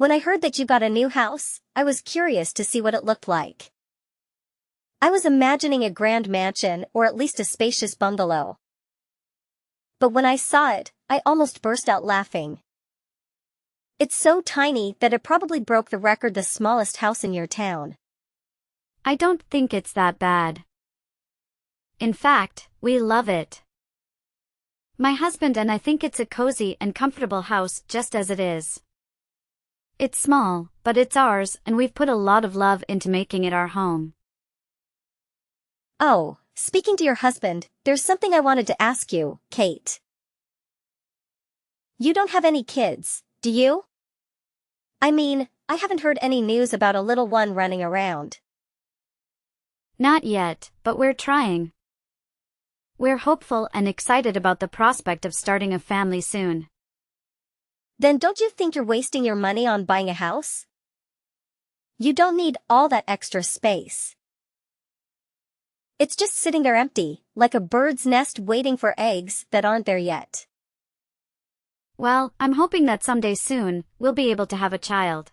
When I heard that you got a new house, I was curious to see what it looked like. I was imagining a grand mansion or at least a spacious bungalow. But when I saw it, I almost burst out laughing. It's so tiny that it probably broke the record, the smallest house in your town. I don't think it's that bad. In fact, we love it. My husband and I think it's a cozy and comfortable house just as it is. It's small, but it's ours, and we've put a lot of love into making it our home. Oh, speaking to your husband, there's something I wanted to ask you, Kate. You don't have any kids, do you? I mean, I haven't heard any news about a little one running around. Not yet, but we're trying. We're hopeful and excited about the prospect of starting a family soon. Then don't you think you're wasting your money on buying a house? You don't need all that extra space. It's just sitting there empty, like a bird's nest waiting for eggs that aren't there yet. Well, I'm hoping that someday soon, we'll be able to have a child.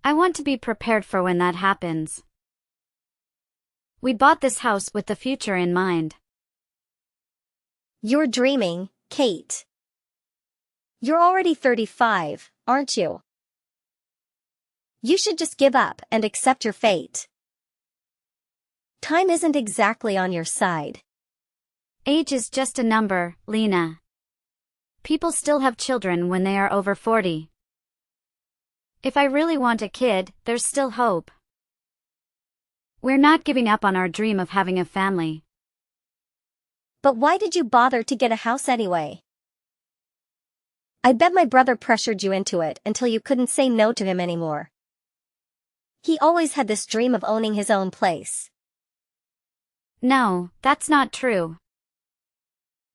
I want to be prepared for when that happens. We bought this house with the future in mind. You're dreaming, Kate. You're already 35, aren't you? You should just give up and accept your fate. Time isn't exactly on your side. Age is just a number, Lena. People still have children when they are over 40. If I really want a kid, there's still hope. We're not giving up on our dream of having a family. But why did you bother to get a house anyway? I bet my brother pressured you into it until you couldn't say no to him anymore. He always had this dream of owning his own place. No, that's not true.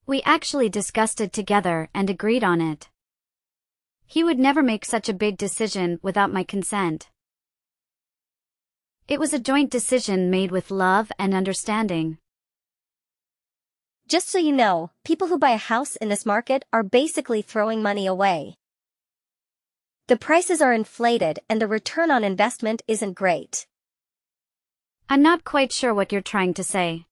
We actually discussed it together and agreed on it. He would never make such a big decision without my consent. It was a joint decision made with love and understanding. Just so you know, people who buy a house in this market are basically throwing money away. The prices are inflated and the return on investment isn't great. I'm not quite sure what you're trying to say.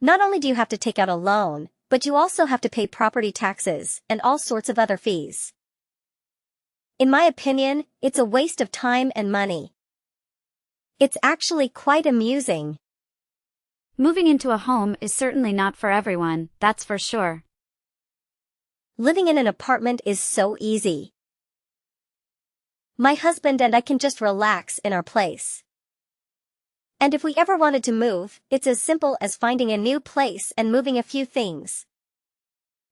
Not only do you have to take out a loan, but you also have to pay property taxes and all sorts of other fees. In my opinion, it's a waste of time and money. It's actually quite amusing. Moving into a home is certainly not for everyone, that's for sure. Living in an apartment is so easy. My husband and I can just relax in our place. And if we ever wanted to move, it's as simple as finding a new place and moving a few things.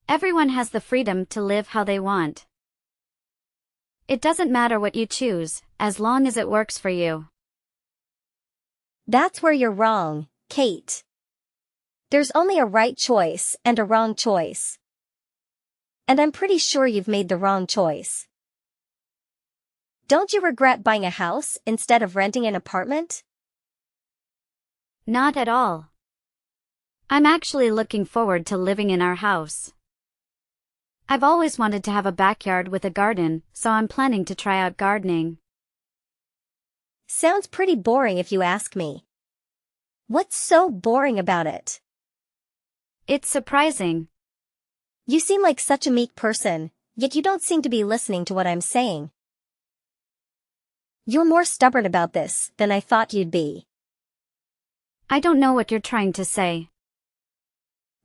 Everyone has the freedom to live how they want. It doesn't matter what you choose, as long as it works for you. That's where you're wrong, Kate. There's only a right choice and a wrong choice. And I'm pretty sure you've made the wrong choice. Don't you regret buying a house instead of renting an apartment? Not at all. I'm actually looking forward to living in our house. I've always wanted to have a backyard with a garden, so I'm planning to try out gardening. Sounds pretty boring if you ask me. What's so boring about it? It's surprising. You seem like such a meek person, yet you don't seem to be listening to what I'm saying. You're more stubborn about this than I thought you'd be. I don't know what you're trying to say.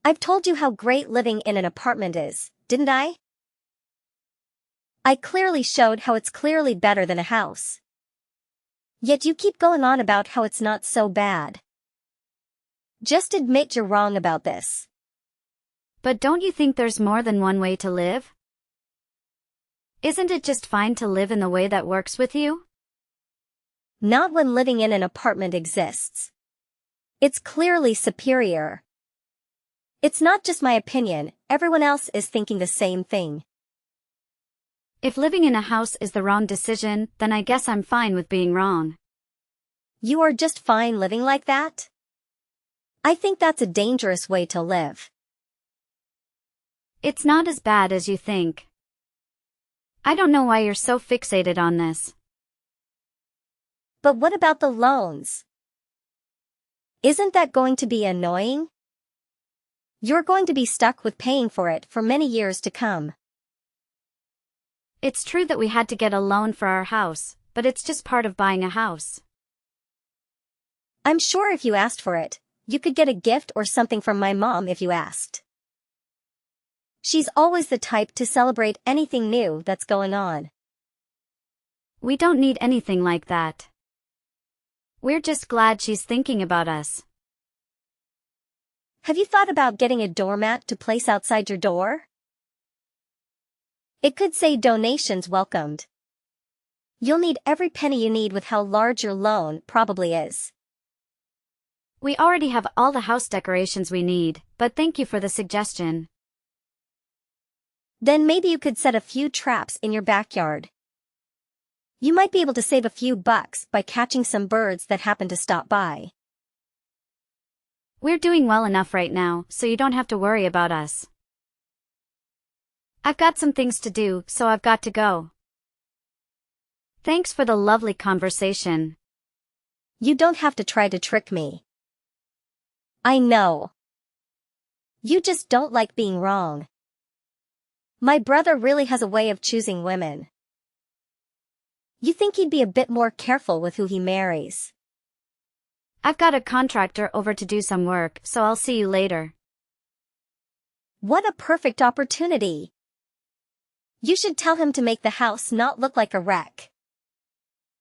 I've told you how great living in an apartment is, didn't I? I clearly showed how it's clearly better than a house. Yet you keep going on about how it's not so bad. Just admit you're wrong about this. But don't you think there's more than one way to live? Isn't it just fine to live in the way that works with you? Not when living in an apartment exists. It's clearly superior. It's not just my opinion, everyone else is thinking the same thing. If living in a house is the wrong decision, then I guess I'm fine with being wrong. You are just fine living like that? I think that's a dangerous way to live. It's not as bad as you think. I don't know why you're so fixated on this. But what about the loans? Isn't that going to be annoying? You're going to be stuck with paying for it for many years to come. It's true that we had to get a loan for our house, but it's just part of buying a house. I'm sure if you asked for it, you could get a gift or something from my mom if you asked. She's always the type to celebrate anything new that's going on. We don't need anything like that. We're just glad she's thinking about us. Have you thought about getting a doormat to place outside your door? It could say donations welcomed. You'll need every penny you need with how large your loan probably is. We already have all the house decorations we need, but thank you for the suggestion. Then maybe you could set a few traps in your backyard. You might be able to save a few bucks by catching some birds that happen to stop by. We're doing well enough right now, so you don't have to worry about us. I've got some things to do, so I've got to go. Thanks for the lovely conversation. You don't have to try to trick me. I know. You just don't like being wrong. My brother really has a way of choosing women. You think he'd be a bit more careful with who he marries. I've got a contractor over to do some work, so I'll see you later. What a perfect opportunity. You should tell him to make the house not look like a wreck.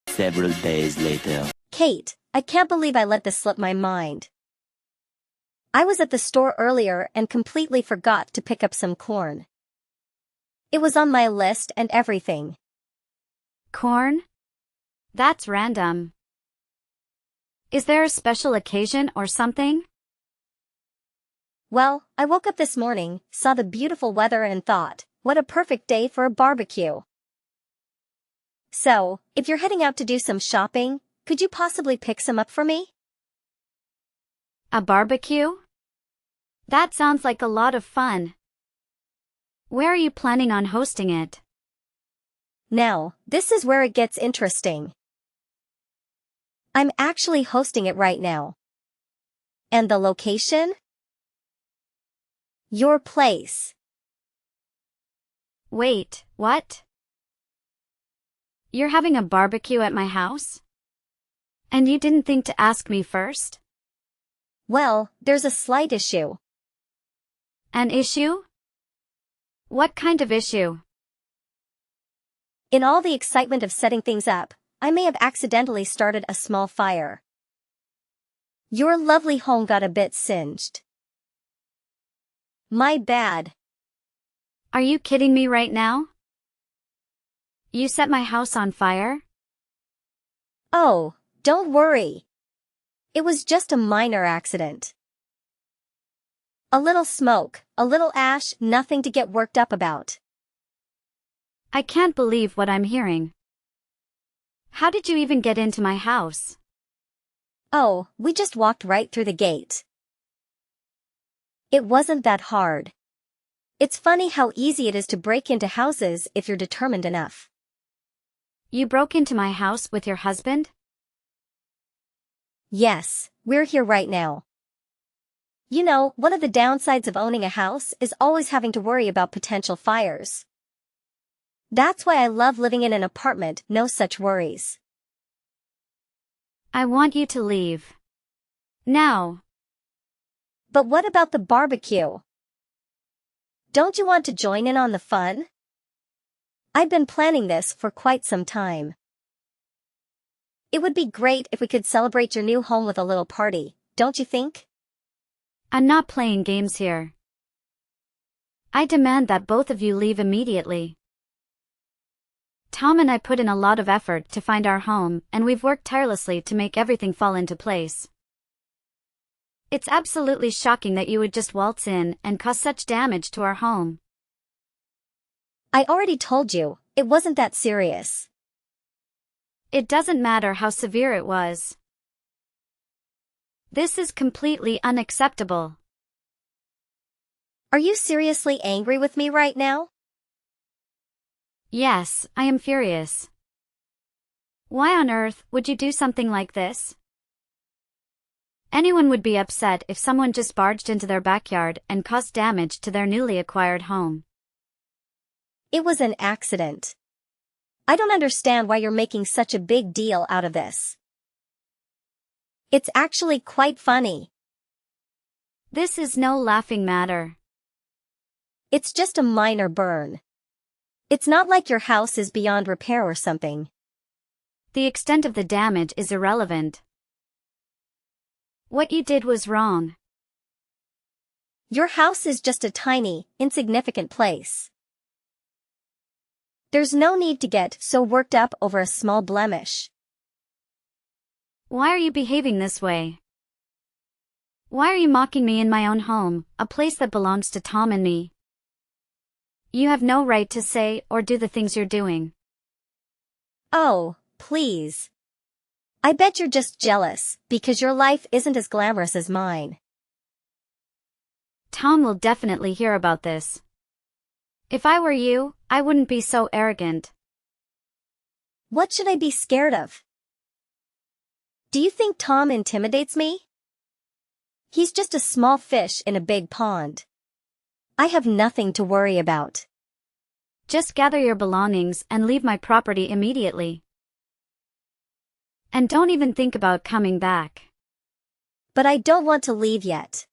Several days later. Kate, I can't believe I let this slip my mind. I was at the store earlier and completely forgot to pick up some corn. It was on my list and everything. Corn? That's random. Is there a special occasion or something? Well, I woke up this morning, saw the beautiful weather and thought, what a perfect day for a barbecue. So, if you're heading out to do some shopping, could you possibly pick some up for me? A barbecue? That sounds like a lot of fun. Where are you planning on hosting it? Now, this is where it gets interesting. I'm actually hosting it right now. And the location? Your place. Wait, what? You're having a barbecue at my house? And you didn't think to ask me first? Well, there's a slight issue. An issue? What kind of issue? In all the excitement of setting things up, I may have accidentally started a small fire. Your lovely home got a bit singed. My bad. Are you kidding me right now? You set my house on fire? Oh, don't worry. It was just a minor accident. A little smoke, a little ash, nothing to get worked up about. I can't believe what I'm hearing. How did you even get into my house? Oh, we just walked right through the gate. It wasn't that hard. It's funny how easy it is to break into houses if you're determined enough. You broke into my house with your husband? Yes, we're here right now. You know, one of the downsides of owning a house is always having to worry about potential fires. That's why I love living in an apartment, no such worries. I want you to leave. Now. But what about the barbecue? Don't you want to join in on the fun? I've been planning this for quite some time. It would be great if we could celebrate your new home with a little party, don't you think? I'm not playing games here. I demand that both of you leave immediately. Tom and I put in a lot of effort to find our home, and we've worked tirelessly to make everything fall into place. It's absolutely shocking that you would just waltz in and cause such damage to our home. I already told you, it wasn't that serious. It doesn't matter how severe it was. This is completely unacceptable. Are you seriously angry with me right now? Yes, I am furious. Why on earth would you do something like this? Anyone would be upset if someone just barged into their backyard and caused damage to their newly acquired home. It was an accident. I don't understand why you're making such a big deal out of this. It's actually quite funny. This is no laughing matter. It's just a minor burn. It's not like your house is beyond repair or something. The extent of the damage is irrelevant. What you did was wrong. Your house is just a tiny, insignificant place. There's no need to get so worked up over a small blemish. Why are you behaving this way? Why are you mocking me in my own home, a place that belongs to Tom and me? You have no right to say or do the things you're doing. Oh, please. I bet you're just jealous because your life isn't as glamorous as mine. Tom will definitely hear about this. If I were you, I wouldn't be so arrogant. What should I be scared of? Do you think Tom intimidates me? He's just a small fish in a big pond. I have nothing to worry about. Just gather your belongings and leave my property immediately. And don't even think about coming back. But I don't want to leave yet.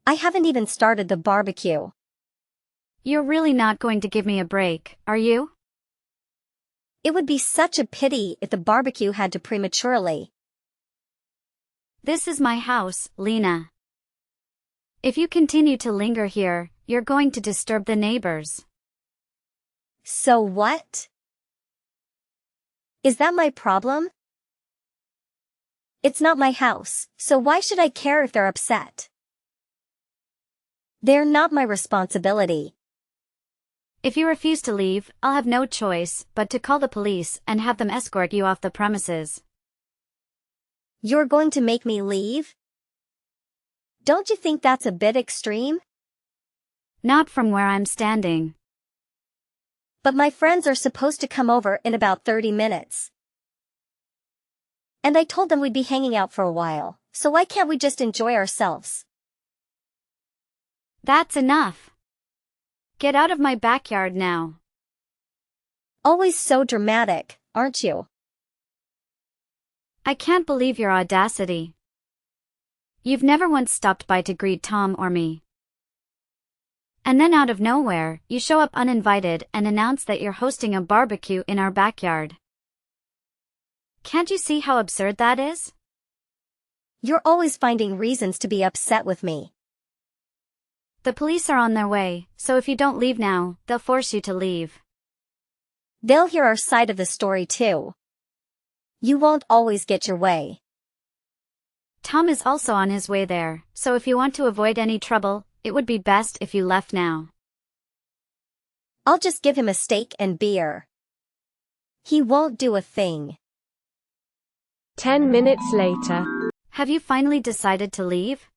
I haven't even started the barbecue. You're really not going to give me a break, are you? It would be such a pity if the barbecue had to prematurely. This is my house, Lena. If you continue to linger here, you're going to disturb the neighbors. So what? Is that my problem? It's not my house, so why should I care if they're upset? They're not my responsibility. If you refuse to leave, I'll have no choice but to call the police and have them escort you off the premises. You're going to make me leave? Don't you think that's a bit extreme? Not from where I'm standing. But my friends are supposed to come over in about 30 minutes. And I told them we'd be hanging out for a while, so why can't we just enjoy ourselves? That's enough. Get out of my backyard now. Always so dramatic, aren't you? I can't believe your audacity. You've never once stopped by to greet Tom or me. And then out of nowhere, you show up uninvited and announce that you're hosting a barbecue in our backyard. Can't you see how absurd that is? You're always finding reasons to be upset with me. The police are on their way, so if you don't leave now, they'll force you to leave. They'll hear our side of the story too. You won't always get your way. Tom is also on his way there, so if you want to avoid any trouble, it would be best if you left now. I'll just give him a steak and beer. He won't do a thing. 10 minutes later. Have you finally decided to leave?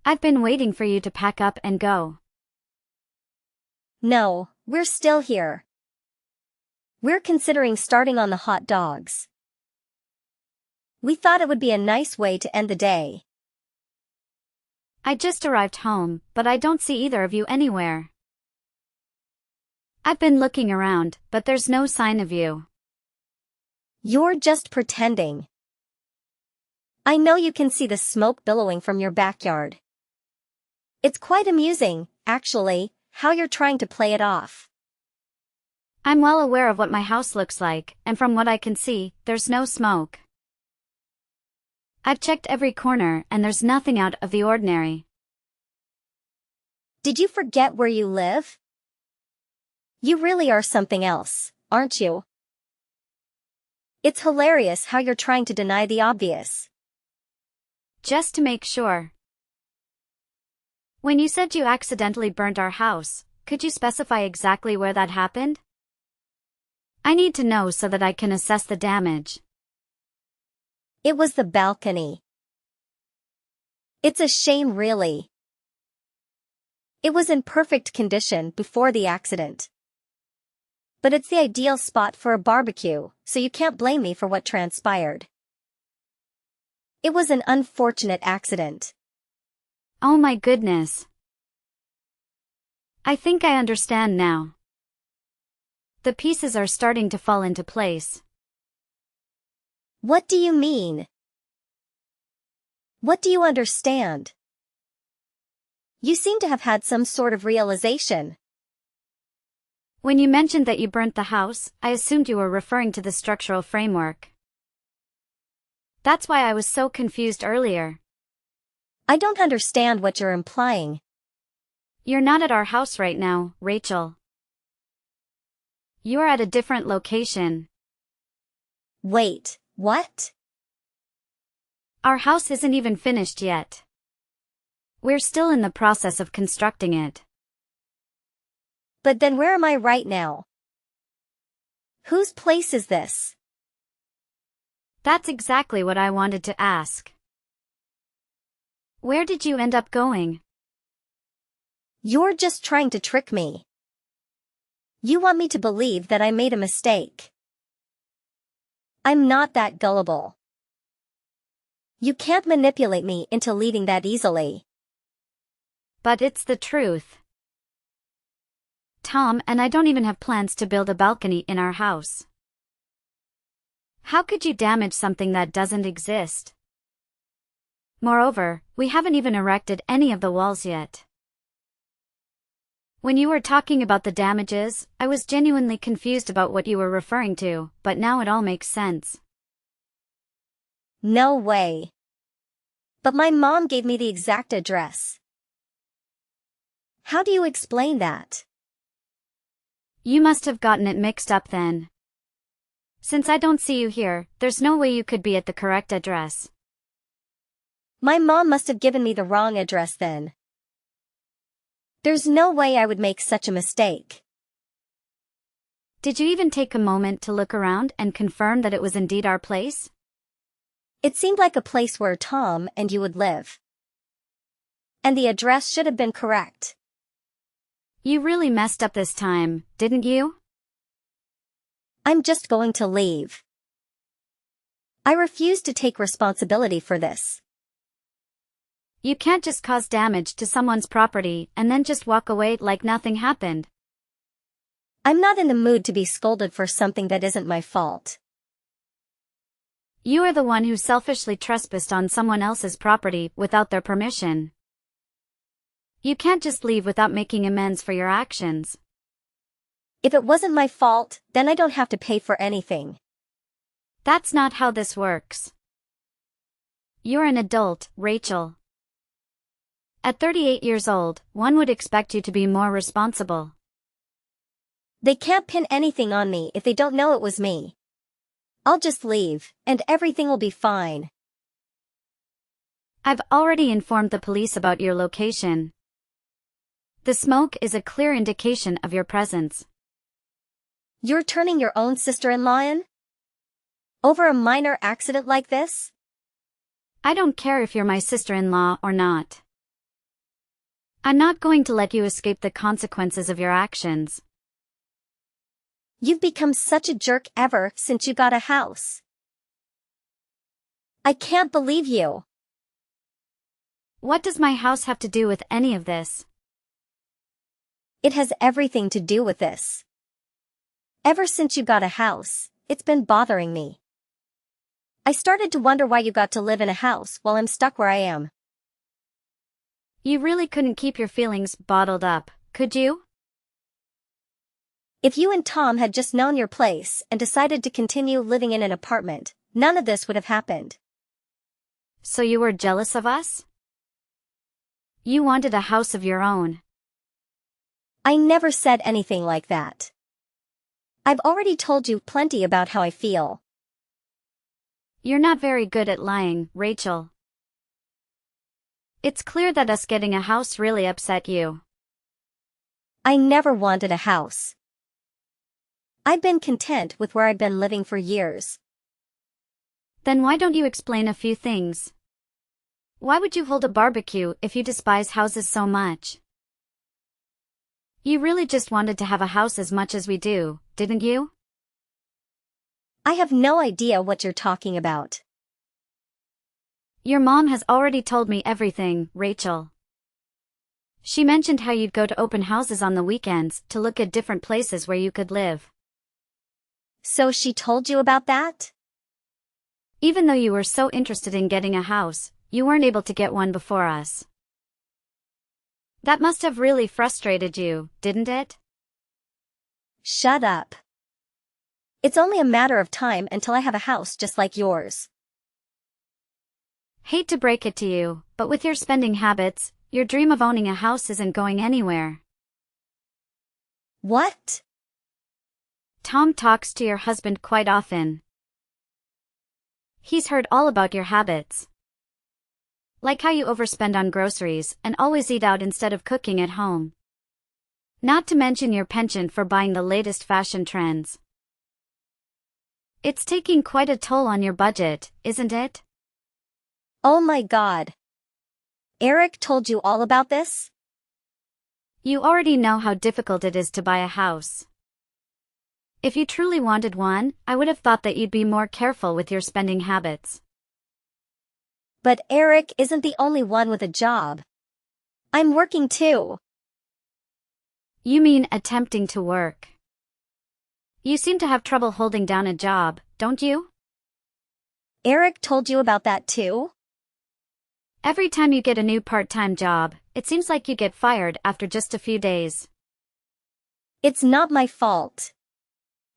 I've been waiting for you to pack up and go. No, we're still here. We're considering starting on the hot dogs. We thought it would be a nice way to end the day. I just arrived home, but I don't see either of you anywhere. I've been looking around, but there's no sign of you. You're just pretending. I know you can see the smoke billowing from your backyard. It's quite amusing, actually, how you're trying to play it off. I'm well aware of what my house looks like, and from what I can see, there's no smoke. I've checked every corner and there's nothing out of the ordinary. Did you forget where you live? You really are something else, aren't you? It's hilarious how you're trying to deny the obvious. Just to make sure. When you said you accidentally burnt our house, could you specify exactly where that happened? I need to know so that I can assess the damage. It was the balcony. It's a shame, really. It was in perfect condition before the accident. But it's the ideal spot for a barbecue, so you can't blame me for what transpired. It was an unfortunate accident. Oh my goodness. I think I understand now. The pieces are starting to fall into place. What do you mean? What do you understand? You seem to have had some sort of realization. When you mentioned that you burnt the house, I assumed you were referring to the structural framework. That's why I was so confused earlier. I don't understand what you're implying. You're not at our house right now, Rachel. You're at a different location. Wait, what? Our house isn't even finished yet. We're still in the process of constructing it. But then where am I right now? Whose place is this? That's exactly what I wanted to ask. Where did you end up going? You're just trying to trick me. You want me to believe that I made a mistake. I'm not that gullible. You can't manipulate me into leaving that easily. But it's the truth. Tom and I don't even have plans to build a balcony in our house. How could you damage something that doesn't exist? Moreover, we haven't even erected any of the walls yet. When you were talking about the damages, I was genuinely confused about what you were referring to, but now it all makes sense. No way. But my mom gave me the exact address. How do you explain that? You must have gotten it mixed up then. Since I don't see you here, there's no way you could be at the correct address. My mom must have given me the wrong address then. There's no way I would make such a mistake. Did you even take a moment to look around and confirm that it was indeed our place? It seemed like a place where Tom and you would live. And the address should have been correct. You really messed up this time, didn't you? I'm just going to leave. I refuse to take responsibility for this. You can't just cause damage to someone's property and then just walk away like nothing happened. I'm not in the mood to be scolded for something that isn't my fault. You are the one who selfishly trespassed on someone else's property without their permission. You can't just leave without making amends for your actions. If it wasn't my fault, then I don't have to pay for anything. That's not how this works. You're an adult, Rachel. At 38 years old, one would expect you to be more responsible. They can't pin anything on me if they don't know it was me. I'll just leave, and everything will be fine. I've already informed the police about your location. The smoke is a clear indication of your presence. You're turning your own sister-in-law in? Over a minor accident like this? I don't care if you're my sister-in-law or not. I'm not going to let you escape the consequences of your actions. You've become such a jerk ever since you got a house. I can't believe you. What does my house have to do with any of this? It has everything to do with this. Ever since you got a house, it's been bothering me. I started to wonder why you got to live in a house while I'm stuck where I am. You really couldn't keep your feelings bottled up, could you? If you and Tom had just known your place and decided to continue living in an apartment, none of this would have happened. So you were jealous of us? You wanted a house of your own. I never said anything like that. I've already told you plenty about how I feel. You're not very good at lying, Rachel. It's clear that us getting a house really upset you. I never wanted a house. I've been content with where I've been living for years. Then why don't you explain a few things? Why would you hold a barbecue if you despise houses so much? You really just wanted to have a house as much as we do, didn't you? I have no idea what you're talking about. Your mom has already told me everything, Rachel. She mentioned how you'd go to open houses on the weekends to look at different places where you could live. So she told you about that? Even though you were so interested in getting a house, you weren't able to get one before us. That must have really frustrated you, didn't it? Shut up. It's only a matter of time until I have a house just like yours. Hate to break it to you, but with your spending habits, your dream of owning a house isn't going anywhere. What? Tom talks to your husband quite often. He's heard all about your habits. Like how you overspend on groceries and always eat out instead of cooking at home. Not to mention your penchant for buying the latest fashion trends. It's taking quite a toll on your budget, isn't it? Oh my God. Eric told you all about this? You already know how difficult it is to buy a house. If you truly wanted one, I would have thought that you'd be more careful with your spending habits. But Eric isn't the only one with a job. I'm working too. You mean attempting to work. You seem to have trouble holding down a job, don't you? Eric told you about that too? Every time you get a new part-time job, it seems like you get fired after just a few days. It's not my fault.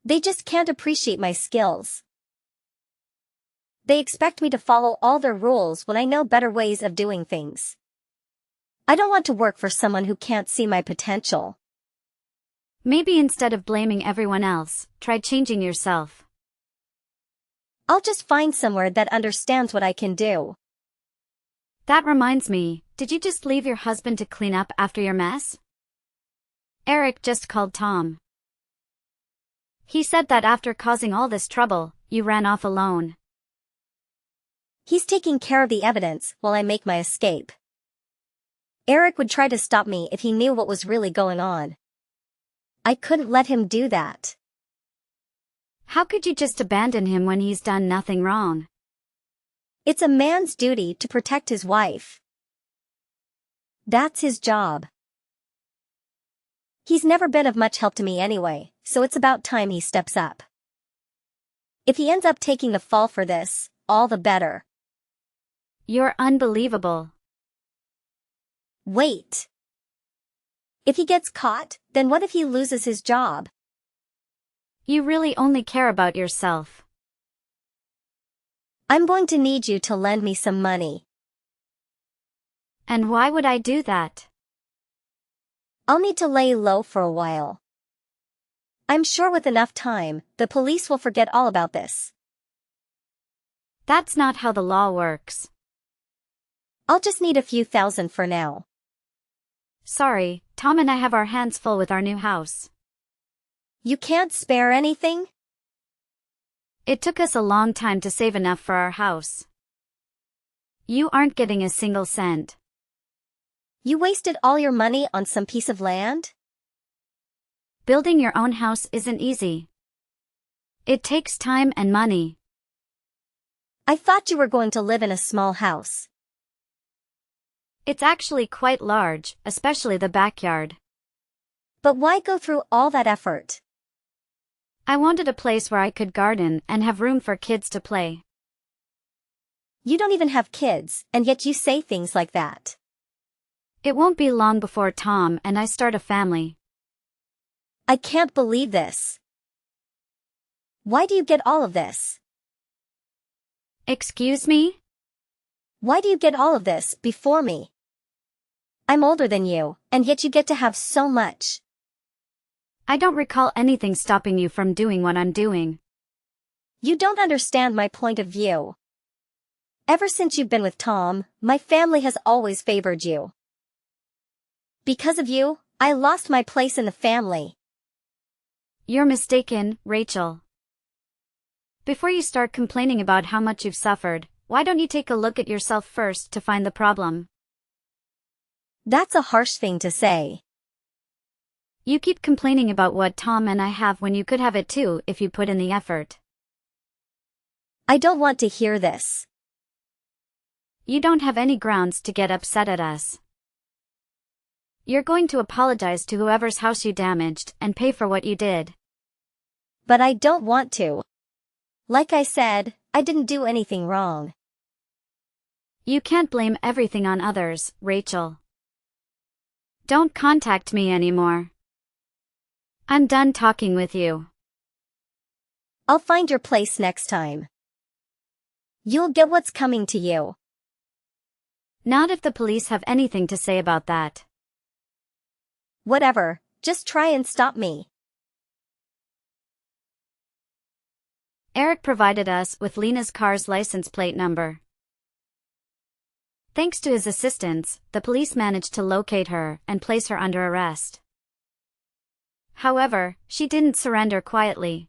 They just can't appreciate my skills. They expect me to follow all their rules when I know better ways of doing things. I don't want to work for someone who can't see my potential. Maybe instead of blaming everyone else, try changing yourself. I'll just find somewhere that understands what I can do. That reminds me, did you just leave your husband to clean up after your mess? Eric just called Tom. He said that after causing all this trouble, you ran off alone. He's taking care of the evidence while I make my escape. Eric would try to stop me if he knew what was really going on. I couldn't let him do that. How could you just abandon him when he's done nothing wrong? It's a man's duty to protect his wife. That's his job. He's never been of much help to me anyway, so it's about time he steps up. If he ends up taking the fall for this, all the better. You're unbelievable. Wait. If he gets caught, then what if he loses his job? You really only care about yourself. I'm going to need you to lend me some money. And why would I do that? I'll need to lay low for a while. I'm sure with enough time, the police will forget all about this. That's not how the law works. I'll just need a few thousand for now. Sorry, Tom and I have our hands full with our new house. You can't spare anything? It took us a long time to save enough for our house. You aren't getting a single cent. You wasted all your money on some piece of land? Building your own house isn't easy. It takes time and money. I thought you were going to live in a small house. It's actually quite large, especially the backyard. But why go through all that effort? I wanted a place where I could garden and have room for kids to play. You don't even have kids, and yet you say things like that. It won't be long before Tom and I start a family. I can't believe this. Why do you get all of this? Excuse me? Why do you get all of this before me? I'm older than you, and yet you get to have so much. I don't recall anything stopping you from doing what I'm doing. You don't understand my point of view. Ever since you've been with Tom, my family has always favored you. Because of you, I lost my place in the family. You're mistaken, Rachel. Before you start complaining about how much you've suffered, why don't you take a look at yourself first to find the problem? That's a harsh thing to say. You keep complaining about what Tom and I have when you could have it too if you put in the effort. I don't want to hear this. You don't have any grounds to get upset at us. You're going to apologize to whoever's house you damaged and pay for what you did. But I don't want to. Like I said, I didn't do anything wrong. You can't blame everything on others, Rachel. Don't contact me anymore. I'm done talking with you. I'll find your place next time. You'll get what's coming to you. Not if the police have anything to say about that. Whatever, just try and stop me. Eric provided us with Lena's car's license plate number. Thanks to his assistance, the police managed to locate her and place her under arrest. However, she didn't surrender quietly.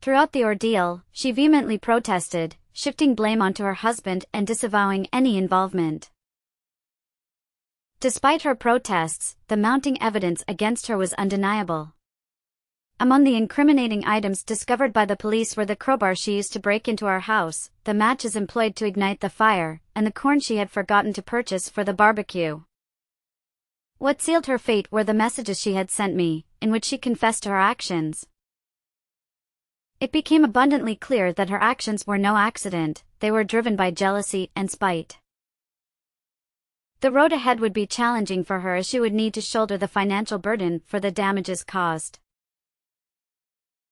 Throughout the ordeal, she vehemently protested, shifting blame onto her husband and disavowing any involvement. Despite her protests, the mounting evidence against her was undeniable. Among the incriminating items discovered by the police were the crowbar she used to break into our house, the matches employed to ignite the fire, and the corn she had forgotten to purchase for the barbecue. What sealed her fate were the messages she had sent me, in which she confessed to her actions. It became abundantly clear that her actions were no accident, they were driven by jealousy and spite. The road ahead would be challenging for her as she would need to shoulder the financial burden for the damages caused.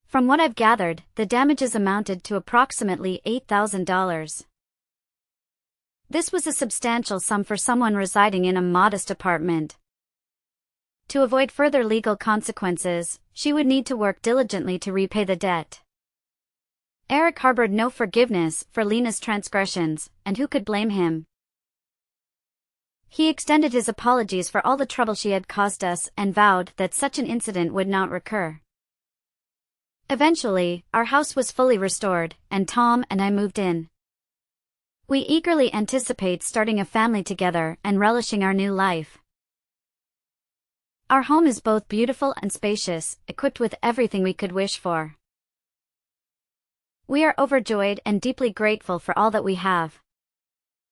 From what I've gathered, the damages amounted to approximately $8,000. This was a substantial sum for someone residing in a modest apartment. To avoid further legal consequences, she would need to work diligently to repay the debt. Eric harbored no forgiveness for Lena's transgressions, and who could blame him? He extended his apologies for all the trouble she had caused us and vowed that such an incident would not recur. Eventually, our house was fully restored, and Tom and I moved in. We eagerly anticipate starting a family together and relishing our new life. Our home is both beautiful and spacious, equipped with everything we could wish for. We are overjoyed and deeply grateful for all that we have.